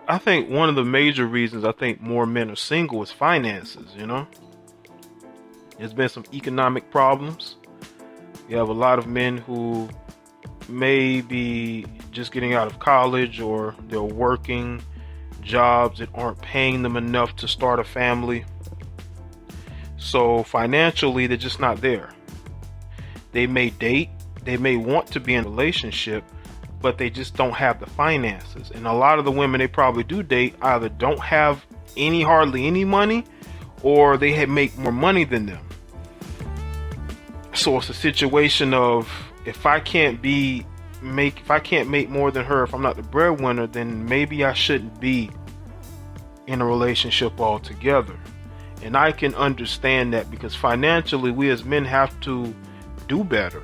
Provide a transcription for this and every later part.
I think one of the major reasons I think more men are single is finances, you know? There's been some economic problems. You have a lot of men who may be just getting out of college, or they're working jobs that aren't paying them enough to start a family. So financially, they're just not there. They may date, they may want to be in a relationship, but they just don't have the finances. And a lot of the women they probably do date either don't have hardly any money, or they make more money than them. So it's a situation of, if I can't make more than her, if I'm not the breadwinner, then maybe I shouldn't be in a relationship altogether. And I can understand that, because financially we as men have to do better.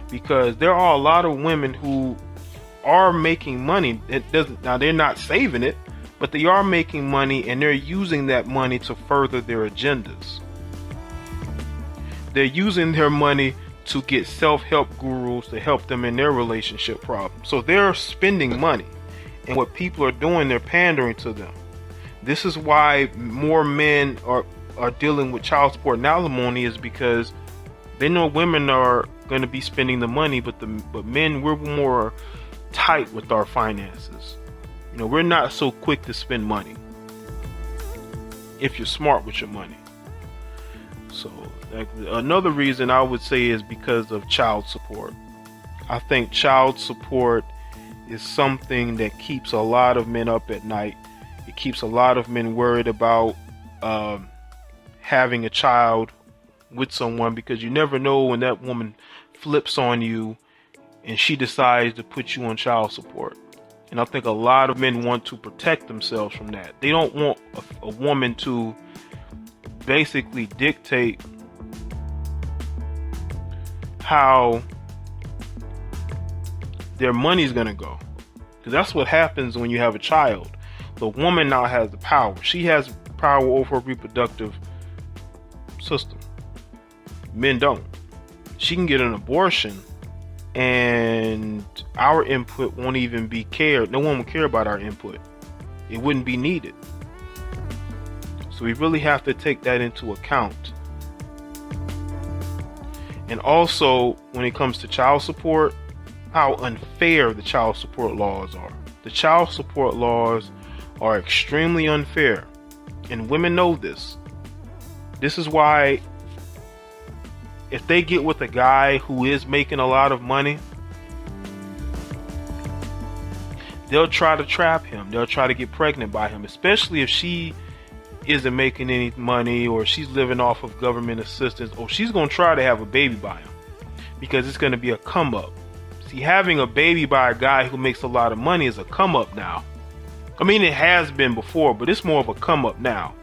Because there are a lot of women who are making money. Now they're not saving it, but they are making money, and they're using that money to further their agendas. They're using their money to get self-help gurus to help them in their relationship problems. So they're spending money, and what people are doing, they're pandering to them. This is why more men are dealing with child support and alimony, is because they know women are going to be spending the money, but men, we're more tight with our finances. You know, we're not so quick to spend money if you're smart with your money. So another reason I would say is because of child support. I think child support is something that keeps a lot of men up at night. It keeps a lot of men worried about having a child with someone, because you never know when that woman flips on you and she decides to put you on child support. And I think a lot of men want to protect themselves from that. They don't want a woman to basically dictate how their money's gonna go, because that's what happens when you have a child. The woman now has the power. She has power over her reproductive system. Men don't. She can get an abortion, and our input won't even be cared. No one will care about our input. It wouldn't be needed. So we really have to take that into account. And also, when it comes to child support, how unfair the child support laws are. The child support laws are extremely unfair, and women know this. This is why, if they get with a guy who is making a lot of money, they'll try to trap him. They'll try to get pregnant by him, especially if she isn't making any money, or she's living off of government assistance, or she's going to try to have a baby by him, because it's going to be a come up. See, having a baby by a guy who makes a lot of money is a come up now. I mean, it has been before, but it's more of a come up now.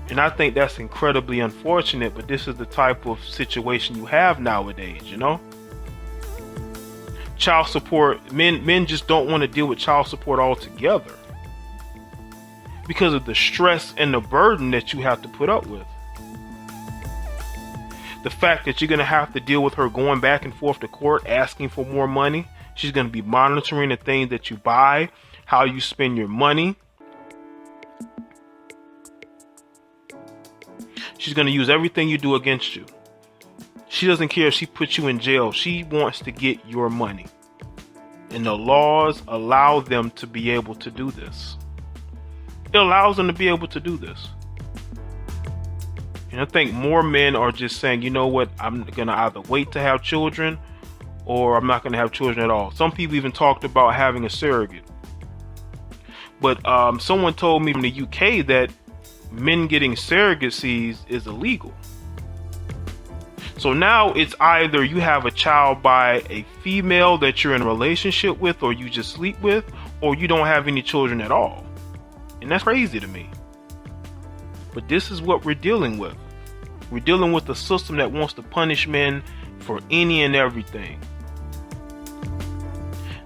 And I think that's incredibly unfortunate, but this is the type of situation you have nowadays, you know? Child support, men just don't want to deal with child support altogether, because of the stress and the burden that you have to put up with. The fact that you're going to have to deal with her going back and forth to court asking for more money. She's going to be monitoring the things that you buy, how you spend your money. She's going to use everything you do against you. She doesn't care if she puts you in jail. She wants to get your money. And the laws allow them to be able to do this. It allows them to be able to do this. And I think more men are just saying, you know what, I'm going to either wait to have children, or I'm not going to have children at all. Some people even talked about having a surrogate. But someone told me from the UK that men getting surrogacies is illegal. So now it's either you have a child by a female that you're in a relationship with, or you just sleep with, or you don't have any children at all. And that's crazy to me. But this is what we're dealing with. We're dealing with a system that wants to punish men for any and everything.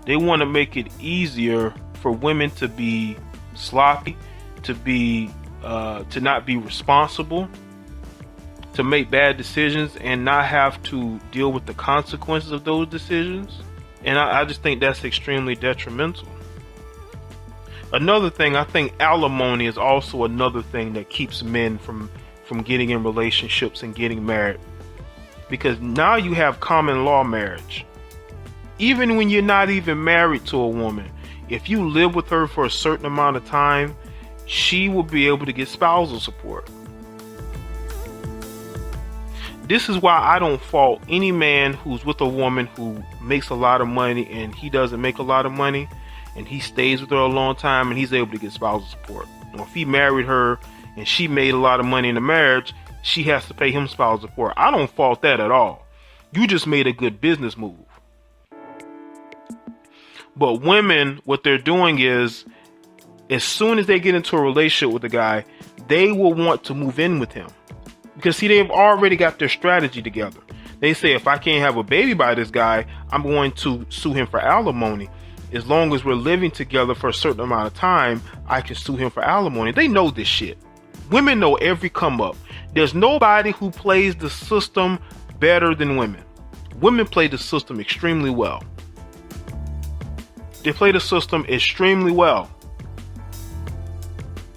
They want to make it easier for women to be sloppy, to not be responsible, to make bad decisions and not have to deal with the consequences of those decisions. And I just think that's extremely detrimental. Another thing, I think alimony is also another thing that keeps men from getting in relationships and getting married. Because now you have common law marriage. Even when you're not even married to a woman, if you live with her for a certain amount of time, she will be able to get spousal support. This is why I don't fault any man who's with a woman who makes a lot of money and he doesn't make a lot of money, and he stays with her a long time and he's able to get spousal support. Or if he married her and she made a lot of money in the marriage, she has to pay him spousal support. I don't fault that at all. You just made a good business move. But women, what they're doing is, as soon as they get into a relationship with a guy, they will want to move in with him. Because see, they've already got their strategy together. They say, if I can't have a baby by this guy, I'm going to sue him for alimony. As long as we're living together for a certain amount of time, I can sue him for alimony. They know this shit. Women know every come up. There's nobody who plays the system better than women. Women play the system extremely well. They play the system extremely well.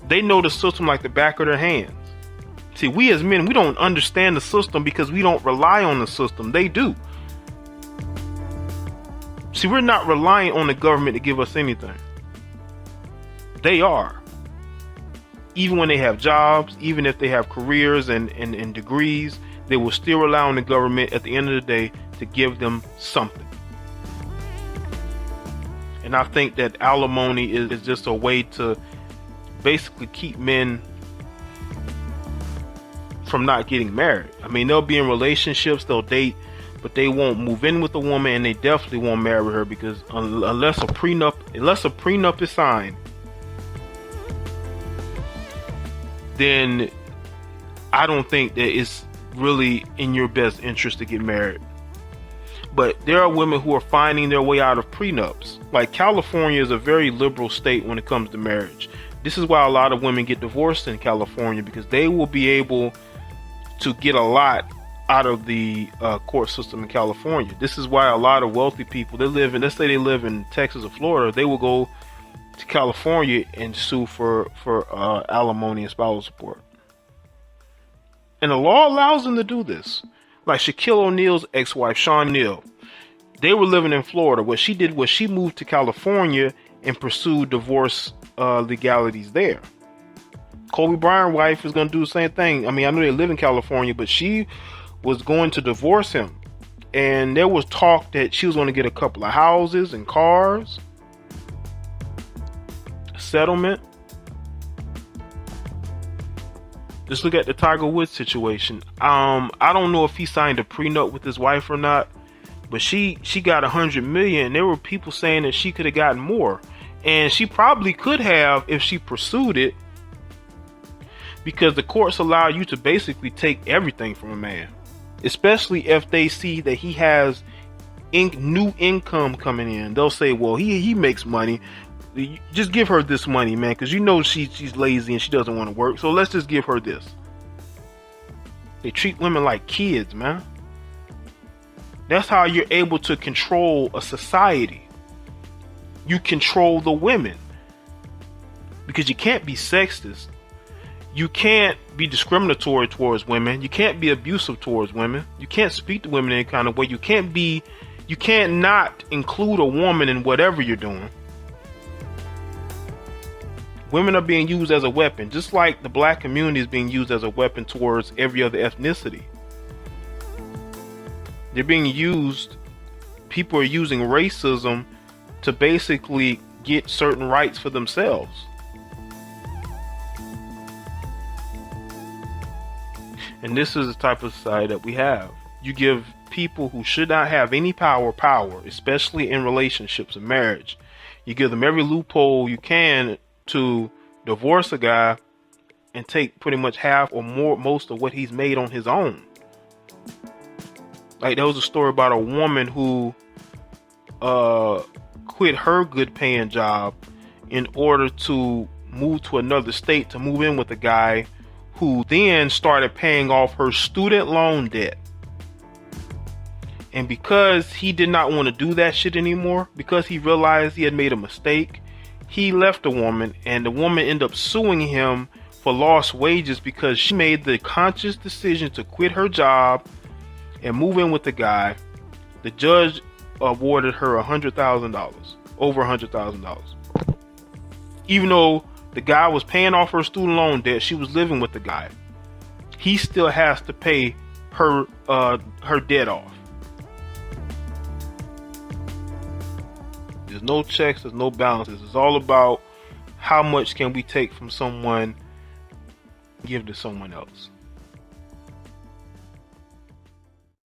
They know the system like the back of their hands. See, we as men, we don't understand the system because we don't rely on the system. They do. See, we're not relying on the government to give us anything. They are. Even when they have jobs, even if they have careers and degrees, they will still rely on the government at the end of the day to give them something. And I think that alimony is just a way to basically keep men from not getting married. I mean, they'll be in relationships, they'll date, but they won't move in with a woman, and they definitely won't marry her, because unless a prenup is signed, then I don't think that it's really in your best interest to get married. But there are women who are finding their way out of prenups. Like California is a very liberal state when it comes to marriage. This is why a lot of women get divorced in California, because they will be able to get a lot out of the court system in California. This is why a lot of wealthy people, let's say they live in Texas or Florida, they will go to California and sue for alimony and spousal support. And the law allows them to do this. Like Shaquille O'Neal's ex-wife, Shawn Neal, they were living in Florida. What she did was she moved to California and pursued divorce legalities there. Kobe Bryant's wife is going to do the same thing. I mean, I know they live in California, but she was going to divorce him. And there was talk that she was going to get a couple of houses and cars, a settlement. Just look at the Tiger Woods situation. I don't know if he signed a prenup with his wife or not, but she got $100 million. There were people saying that she could have gotten more, and she probably could have if she pursued it, because the courts allow you to basically take everything from a man, especially if they see that he has new income coming in. They'll say, well, he makes money. Just give her this money, man, because you know she's lazy and she doesn't want to work, so let's just give her this. They treat women like kids, man. That's how you're able to control a society. You control the women, because you can't be sexist. You can't be discriminatory towards women. You can't be abusive towards women. You can't speak to women in any kind of way. You can't not include a woman in whatever you're doing. Women are being used as a weapon, just like the black community is being used as a weapon towards every other ethnicity. They're being used, people are using racism to basically get certain rights for themselves. And this is the type of society that we have. You give people who should not have any power, especially in relationships and marriage. You give them every loophole you can to divorce a guy and take pretty much half or most of what he's made on his own. Like, there was a story about a woman who quit her good paying job in order to move to another state to move in with a guy who then started paying off her student loan debt. And because he did not want to do that shit anymore, because he realized he had made a mistake, he left the woman, and the woman ended up suing him for lost wages because she made the conscious decision to quit her job and move in with the guy. The judge awarded her $100,000, over $100,000. Even though the guy was paying off her student loan debt, she was living with the guy. He still has to pay her debt off. There's no checks, there's no balances. It's all about how much can we take from someone, give to someone else.